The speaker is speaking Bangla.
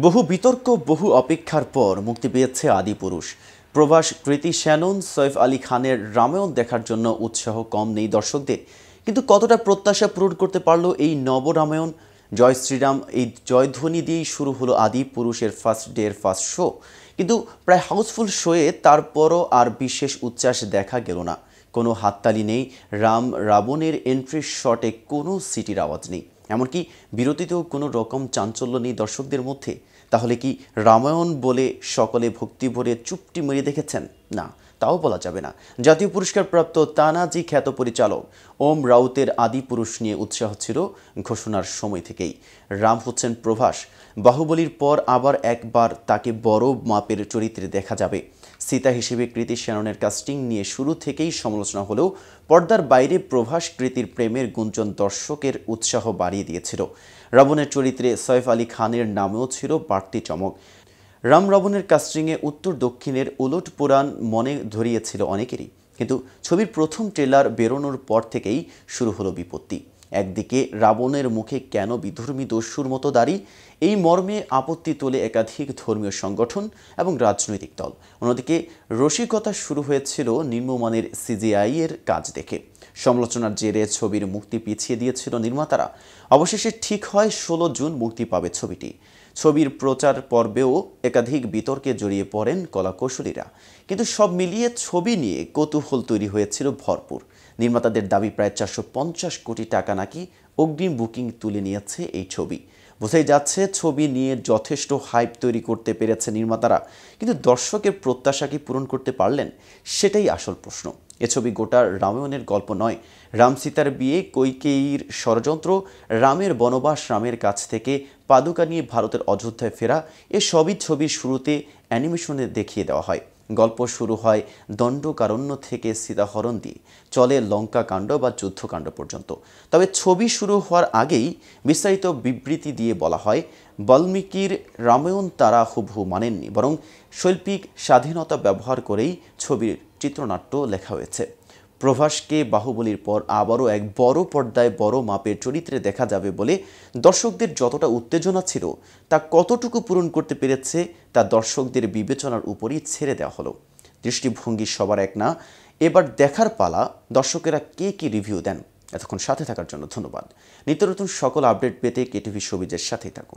বহু বিতর্ক বহু অপেক্ষার পর মুক্তি পেয়েছে আদিপুরুষ। প্রভাস, কৃতি শ্যানন, সৈফ আলী খানের রামায়ণ দেখার জন্য উৎসাহ কম নেই দর্শকদের। কিন্তু কতটা প্রত্যাশা পূরণ করতে পারলো এই নব রামায়ণ? জয় শ্রীরাম এই জয়ধ্বনি দিয়েই শুরু হলো আদিপুরুষের ফার্স্ট ডে এর ফার্স্ট শো। কিন্তু প্রায় হাউসফুল শোয়ে তারপরও আর বিশেষ উচ্ছ্বাস দেখা গেল না। কোনো হাততালি নেই, রাম রাবণের এন্ট্রি শটে কোনো সিটির আওয়াজ নেই, এমনকি বিরতিতেও কোনো রকম চাঞ্চল্য নেই দর্শকদের মধ্যে। তাহলে কি রামায়ণ বলে সকলে ভক্তি ভরে চুপটি মেরে দেখেছেন? না, তাও বলা যাবে না। জাতীয় পুরস্কারপ্রাপ্ত তানাজি খ্যাত পরিচালক ওম রাউতের আদিপুরুষ নিয়ে উৎসাহ ছিল ঘোষণার সময় থেকেই। রাম হচ্ছেন প্রভাস, বাহুবলীর পর আবার একবার তাকে বড় মাপের চরিত্রে দেখা যাবে। সীতা হিসেবে কৃতি শ্যাননের কাস্টিং নিয়ে শুরু থেকেই সমালোচনা হলেও পর্দার বাইরে প্রভাস কৃতির প্রেমের গুঞ্জন দর্শকের উৎসাহ বাড়িয়ে দিয়েছিল। রাবণের চরিত্রে সৈফ আলী খানের নামেও ছিল বাড়তি চমক। রাম রাবণের কাস্টিংয়ে উত্তর দক্ষিণের উলট পুরাণ মনে ধরিয়েছিল অনেকেরই। কিন্তু ছবির প্রথম ট্রেলার বেরোনোর পর থেকেই শুরু হলো বিপত্তি। একদিকে রাবণের মুখে কেন বিধর্মী দস্যুর মতো দাড়ি, এই মর্মে আপত্তি তোলে একাধিক ধর্মীয় সংগঠন এবং রাজনৈতিক দল। অন্যদিকে রসিকতা শুরু হয়েছিল নিম্নমানের সিজিআই এর কাজ দেখে। সমালোচনার জেরে ছবির মুক্তি পিছিয়ে দিয়েছিল নির্মাতারা। অবশেষে ঠিক হয় 16 জুন মুক্তি পাবে ছবিটি। ছবির প্রচার পর্বেও একাধিক বিতর্কে জড়িয়ে পড়েন কলাকৌশলীরা। কিন্তু সব মিলিয়ে ছবি নিয়ে কৌতূহল তৈরি হয়েছিল ভরপুর। নির্মাতাদের দাবি প্রায় 450 কোটি টাকা নাকি অগ্রিম বুকিং তুলে নিয়েছে এই ছবি। বোঝাই যাচ্ছে ছবি নিয়ে যথেষ্ট হাইপ তৈরি করতে পেরেছে নির্মাতারা। কিন্তু দর্শকের প্রত্যাশা কি পূরণ করতে পারলেন? সেটাই আসল প্রশ্ন। এ ছবি গোটা রামায়ণের গল্প নয়। রাম সীতার বিয়ে, কৈকেয়ীর ষড়যন্ত্র, রামের বনবাস, রামের কাছ থেকে পাদুকা নিয়ে ভারতের অযোধ্যায় ফেরা, এ সবই ছবির শুরুতে অ্যানিমেশনে দেখিয়ে দেওয়া হয়। গল্প শুরু হয় দণ্ডকারণ্য থেকে সীতাহরণ দিয়ে, চলে লঙ্কা কাণ্ড বা যুদ্ধকাণ্ড পর্যন্ত। তবে ছবি শুরু হওয়ার আগেই বিস্তারিত বিবৃতি দিয়ে বলা হয়, বাল্মীকির রামায়ণ তারা হুবহু মানেননি, বরং শৈল্পিক স্বাধীনতা ব্যবহার করেই ছবির চিত্রনাট্য লেখা হয়েছে। প্রভাসকে বাহুবলীর পর আবারও এক বড় পর্দায় বড় মাপের চরিত্রে দেখা যাবে বলে দর্শকদের যতটা উত্তেজনা ছিল, তা কতটুকু পূরণ করতে পেরেছে তা দর্শকদের বিবেচনার উপরই ছেড়ে দেওয়া হলো। দৃষ্টিভঙ্গি সবার এক না। এবার দেখার পালা দর্শকেরা কে কি রিভিউ দেন। এতক্ষণ সাথে থাকার জন্য ধন্যবাদ। নিত্য নতুন সকল আপডেট পেতে কেটিভি শোবিজের সাথেই থাকুন।